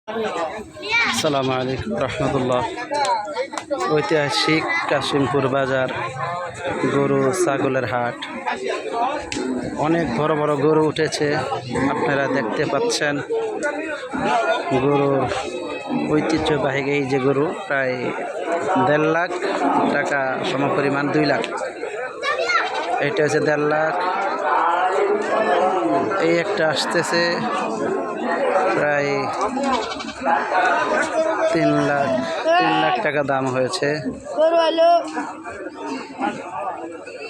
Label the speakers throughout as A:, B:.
A: আসসালামু আলাইকুম রহমতুল্লাহ। ঐতিহাসিক কাশিমপুর বাজার, গরু ছাগলের হাট। অনেক বড় বড় গরু উঠেছে, আপনারা দেখতে পাচ্ছেন। গরুর ঐতিহ্যবাহী এই যে গরু, প্রায় 1.5 লাখ টাকা সমপরিমাণ, 2 লাখ। এটা হচ্ছে 1.5 লাখ। এই একটা আসতেছে প্রায় 3 লাখ টাকা দাম হয়েছে।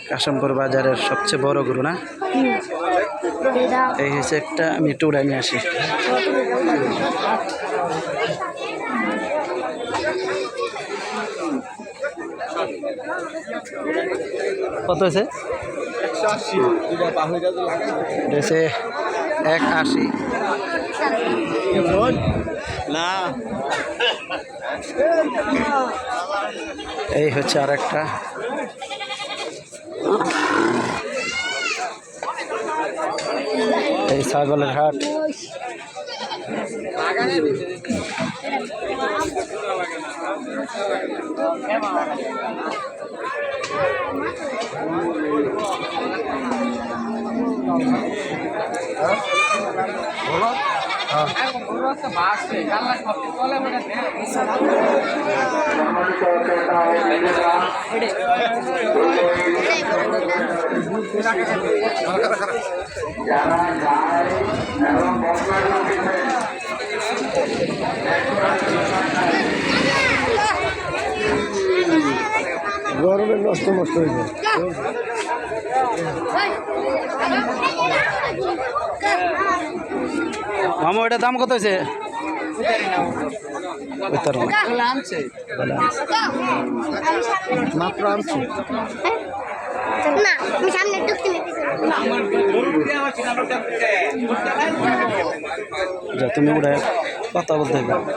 A: কাশিমপুর বাজারের সবচেয়ে বড় গরু না? এই হচ্ছে একটা, আমি একটু উড়াই নিয়ে আসি। কত হয়েছে? 180 না। এই হচ্ছে আর একটা। এই ছাগলের হাট। গরমে নষ্ট হয়ে যায়। মামা, ওটার দাম কত হয়েছে? মাত্র আনছি না, আমি সামনে তুমি ওটা কথা বলতে হবে।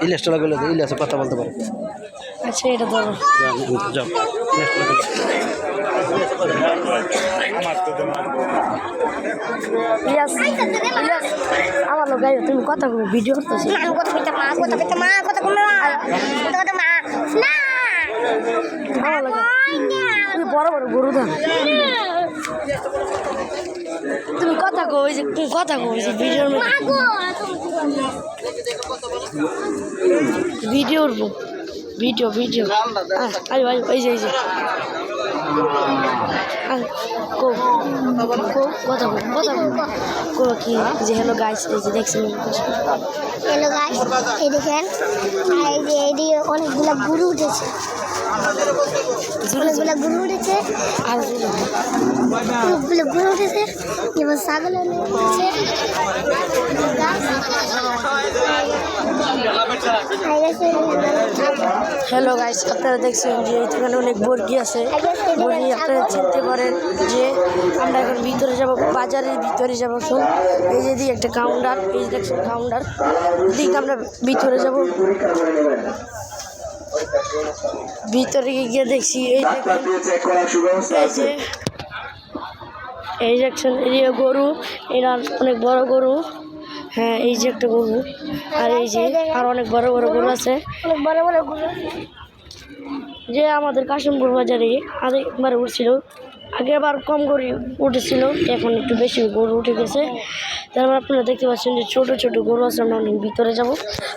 A: ইলেশটা লাগলে ইলেশে কথা বলতে পারো। আচ্ছা, এটা ধরো। যাও, আমার লোক গাই, তুমি কথা বলো, ভিডিও করতেছি। তুমি বড় বড় গরু দাও, তুমি কথা কো, ওই যে কথা কো, ভিডিওর ভিডিও উঠবো, ভিডিও ভিডিও। আরে ভাই, এই যে কি যে হ্যালো গাইস, এই যে দেখছেন, হ্যালো গাইস, এই দেখেন, এই যে এইদিকে অনেকগুলো গরু উঠেছে, আর অনেকগুলো গরু উঠেছে, এবার ছাগল উঠেছে। হ্যালো গাইস, আপনারা দেখছেন যে এখানে অনেক মুরগি আছে। মুরগি আপনারা চিনতে পারেন যে আমরা এখন ভিতরে যাব, বাজারের ভিতরে যাব। শুন, এই যে দিকে একটা কাউন্টার, এই দেখছেন কাউন্টার, দিকে আমরা ভিতরে যাব। ভিতরে গিয়ে দেখছি এই দেখছেন, এই যে গরু, এরা অনেক বড় গরু। হ্যাঁ, এই যে একটা গরু, আর এই যে আর অনেক বড় বড় গরু আছে, অনেক বড় বড় গরু। যে আমাদের কাশিমপুর বাজারে একবার উঠছিল, আগে আবার কম গরু উঠেছিল, এখন একটু বেশি গরু উঠে গেছে। তারপর আপনারা দেখতে পাচ্ছেন যে ছোট ছোট গরু আছে। আমরা অনেক ভিতরে যাব,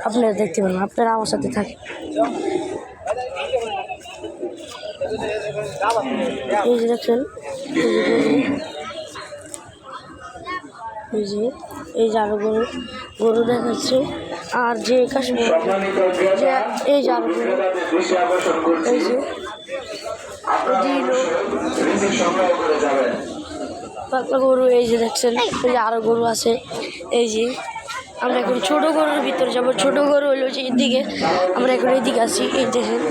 A: আপনারা দেখতে পাবেন। আপনারা আমার সাথে থাকেন। এই যে দেখছেন, এই যে আরো গরু দেখাচ্ছে। আর যে কাশ্মীর, যে এই যে আরো গরু, এই যে পাতলা গরু, এই যে দেখছেন, এই যে আরো গরু আছে। এই যে আমরা এখন ছোট গরুর ভিতরে যাবো। ছোট গরু হলো যে এদিকে, আমরা এখন এদিকে আছি। এই দেখেন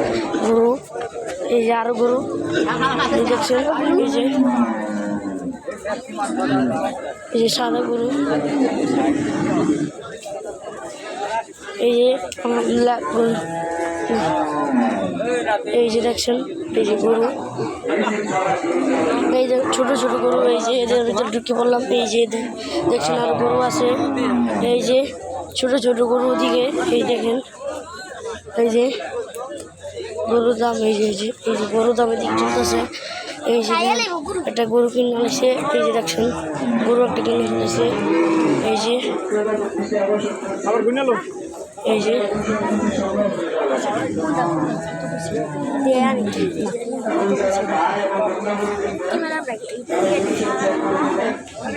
A: গরু, এই যে আরো গরু, এই দেখছেন, এই যে সাদা গরু, এই যে ব্ল্যাক গরু, এই যে দেখছেন, এই যে গরু, এই যে ছোট ছোট গরু, এই যে এদের ভিতরে ঢুকে পড়লাম। এই যে দেখছেন আরো গরু আছে, এই যে ছোট ছোট গরু ওদিকে এই দেখেন, এই যে গরুর দাম, এই যে গরুর দামের দিকে চলতেছে। এই যে একটা গরু কিনে আনছে, এই যে দেখছেন গরু একটা কিনে ফেলেছে। এই যে এই যে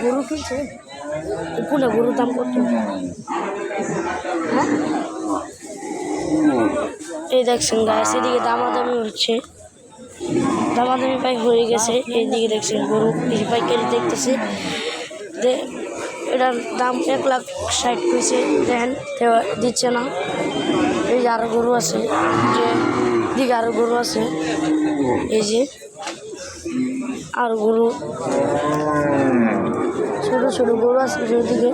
A: গরু কিনছে, কোনটা গরুর দাম কত? হ্যাঁ এই দেখছেন গাছ, এদিকে দামাদামি হচ্ছে, দামাদামি পাই হয়ে গেছে। এইদিকে দেখছেন গরু পাইকারি দেখতেছে, এটার দাম 1,60,000 কইছে, দেখেন দিচ্ছে না। এই যে আরো গরু আছে, যে দিকে আরো গরু আছে, এই যে আর গরু, ছোট ছোট গরু আছে ওইদিকে,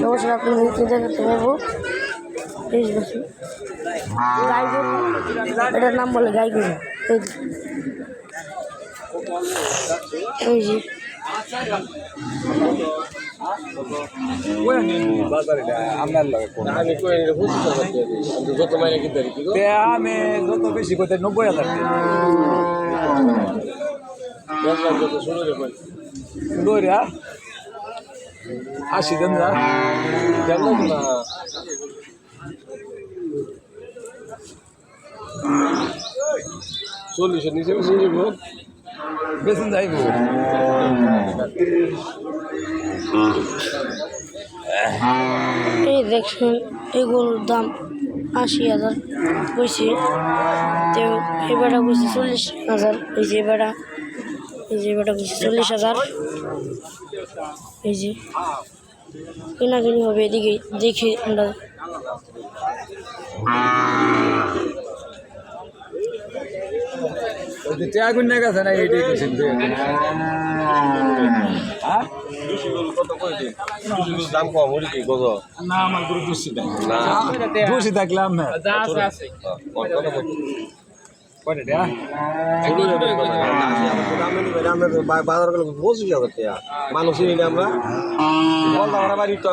A: সমস্যা আপনাদেরকে দেখাতে পারবো। এই যে গাই গরু, এটার নাম বলে গাই গরু। এই যে
B: আমি যত বেশি করতে 90,000 80 দেন না 40-এর নিচে বেশি যাইব।
A: এই দেখছেন এই গরুর দাম 80,000 কইছে, তো এবারটা কইছে 40,000। এই যে এবারটা কইছে 40,000। এই যে কেনাকিনি হবে, এদিকে দেখি আমরা।
B: আগুন না গেছে না এইটাই কিছু দাম কম কি গজ না আমার গরু খুশি থাকলাম না বাজার গেলে বসে যাবো মানুষ আমরা বাড়ি তো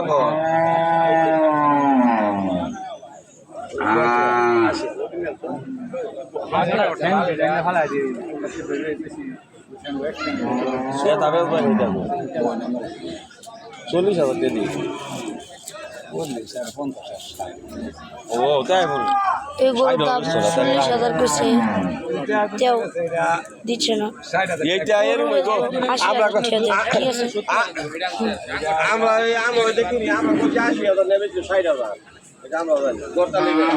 B: চল্লিশ হাজার দিয়ে দিই। ও তাই বল,
A: এই গরুর দাম 40,000 কইছে, তেও দিচ্ছে না।
B: এইটা এরকম আমরা দেখি আমরা 80,000 নেবে 60,000 এটা আমরা দরটা নেবে না।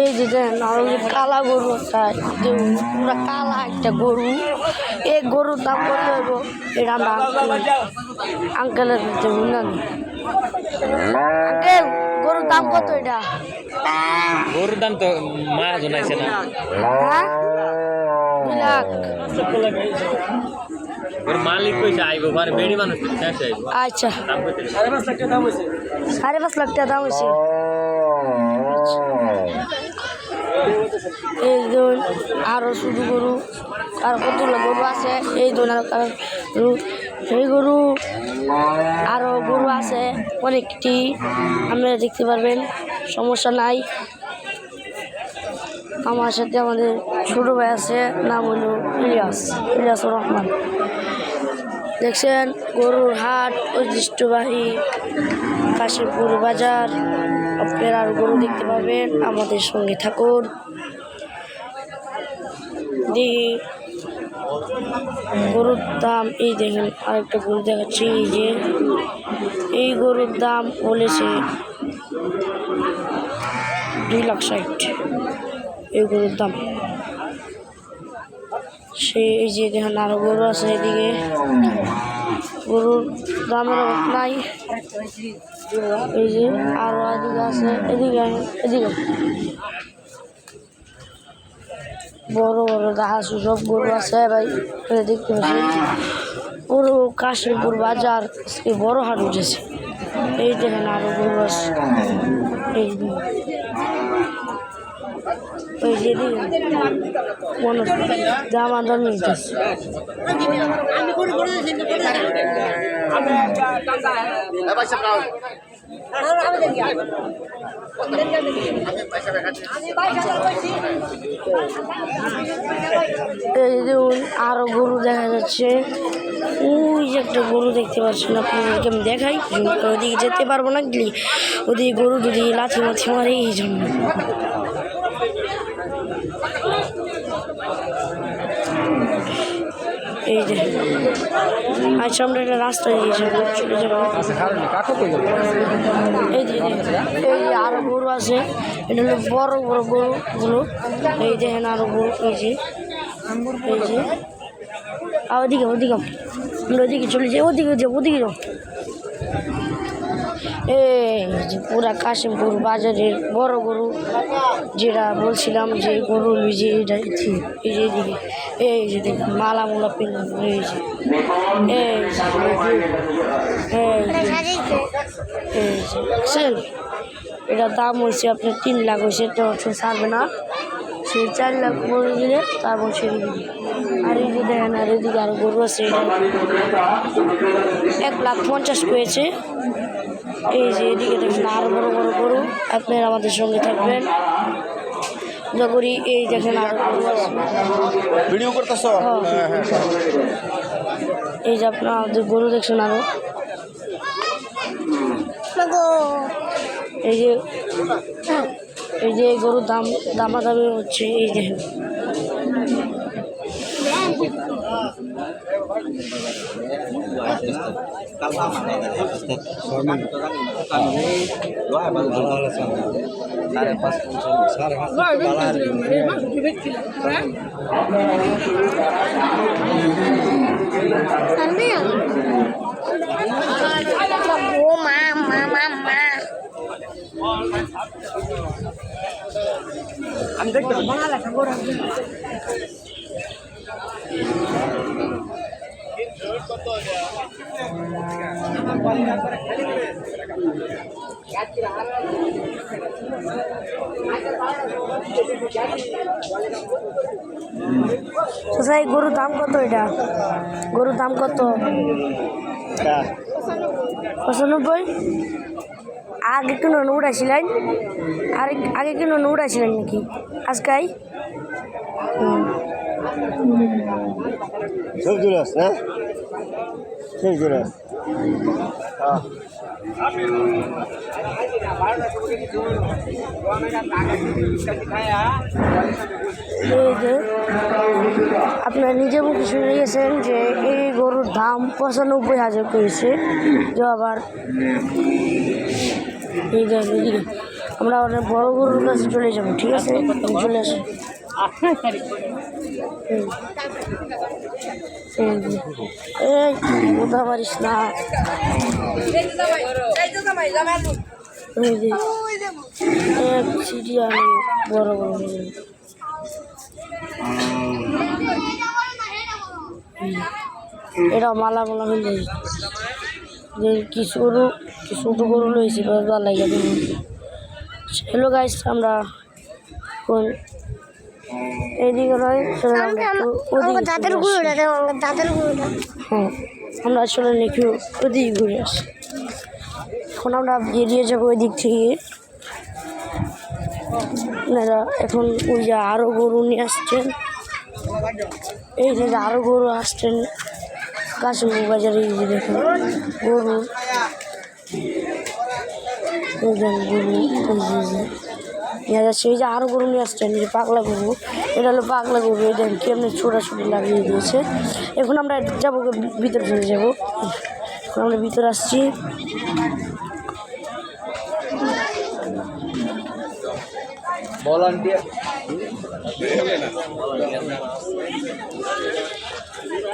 A: এই যে দেখেন আর কালা গরু, পুরা কালা একটা গরু। এই গরুর দাম কত হইব এটা আমরা আঙ্কেলের কাছে বুঝলাম। আঙ্কেল গরুর দাম কত? এটা
C: গরুর দাম তো মা জানাইছে না।
A: হ্যাঁ 2 লাখ।
C: মালিক কইছে আইব পারে, বেড়ি মানুষ শেষ আইব।
A: আচ্ছা
C: 5.5 লাখ টাকা দাম হইছে।
A: 5.5 লাখ টাকা দাম হয়েছে। এই ধরুন আরো শুধু গরু, আর কতগুলো গরু আছে। এই ধরুন এই গরু আরো গরু আছে অনেকটি, আপনারা দেখতে পারবেন, সমস্যা নাই। আমার সাথে আমাদের ছোট ভাই আছে, নাম হলো ইলিয়াসুর রহমান। দেখছেন গরুর হাট ঐতিহ্যবাহী কাশীপুর বাজার। আপনারা আরো গরু দেখতে পাবেন, আমাদের সঙ্গে থাকুন। দেখি গরুর দাম, এই দেখেন আরেকটা গরু দেখাচ্ছি। এই যে এই গরুর দাম বলেছে 2,60,000 এই গরুর দাম। সে এই যে দেখেন আরো গরু আছে, এদিকে গরুর দামের অভাব নাই। এই যে আরো এদিকে আছে, এদিকে বড় বড় গাছ সব গরু আছে ভাই, দেখতে পাচ্ছি পুরো কাশীপুর বাজার বড় হাট উঠেছে। এই দেখেন আরো গরু আছে এই যে ওই যে মনে দামাদামি হইতেছে এই দেখুন আরো গরু দেখা যাচ্ছে ওই যে একটা গরু দেখতে পাচ্ছেন আপনাদেরকে আমি দেখাই ওদিকে যেতে পারবো না গেলে ওদিকে গরু যদি লাথি মাথি মারে এই জন্য এই যে আচ্ছা আমরা একটা রাস্তা দিয়ে যাবো চলে যাবো এই যে আরো গরু আছে এটা হলো বড় বড় গরুগুলো এই দেখেন আরো গরু এই যে আর ওদিকে আমরা ওদিকে চলে যাই ওদিকে যাবো এই যে পুরা কাশিমপুর বাজারের বড় গরু যেটা বলছিলাম যে গরু যে এই যে এদিকে এই যে দেখুন মালা মোলা পিন্ধান এই যে দেখছেন এটার দাম হয়েছে আপনার 3 লাখ হয়েছে তো ছাড়বে না সে 4 লাখ করে দিলে তারপর ছেড়ে দিবে আর এই যে দেখেন আর এদিকে আরো গরু আছে এটা 1,50,000 পেয়েছে এই যে এদিকে দেখেন আরো বড় বড় গরু আপনারা আমাদের সঙ্গে থাকবেন করি এই দেখেন আরো গরু আছে
B: ভিডিও করতেছ
A: এই যে আপনারা আমাদের গরু দেখছেন আরো এই যে গরুর দামাদামি হচ্ছে এই দেখেন
B: আমি দেখতে
A: গরুর দাম কত এটা গরুর দাম কত 95 আগে কোনো উড়াইছিলেন আগে কোনো উড়াইছিলেন নাকি আজকাই
B: সব জুরাস না সব জুরাস
A: আপনারা নিজে মুখে শুনে গেছেন যে এই গরুর দাম 95,000 করেছে যে আবার এই দেখেন আমরা অনেক বড় গরুর কাছে চলে যাবো ঠিক আছে চলে আসি কোথা পারিস না সিরিয়াল বড় বড় এটা মালা মালা হয়ে যে কিছু গরু লইছি ভালো লাগে হ্যালো গাইস আমরা কোন এইদিকে নয় হ্যাঁ আমরা আসলে নাকি ওদিকে ঘুরে আসি এখন আমরা বেরিয়ে যাবো ওই দিক থেকে আপনারা এখন ওই যে আরও গরু নিয়ে আসছেন এই যে আরও গরু আসছেন কাশিমপুর বাজারে এই যে দেখুন গরু নিয়ে যাচ্ছে এই যে আরও গরু নিয়ে আসছেন এই যে পাগলা গরু এটা হলো পাগলা গরু এই দেখেন কেমনি ছোটাছুটি লাগিয়ে দিয়েছে এখন আমরা যাবো ভিতরে চলে যাবো এখন আমরা ভিতরে আসছি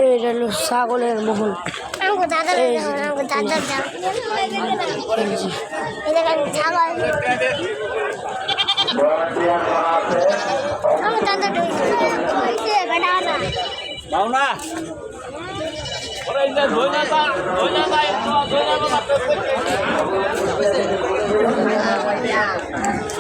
A: এটা হলো ছাগলের মহল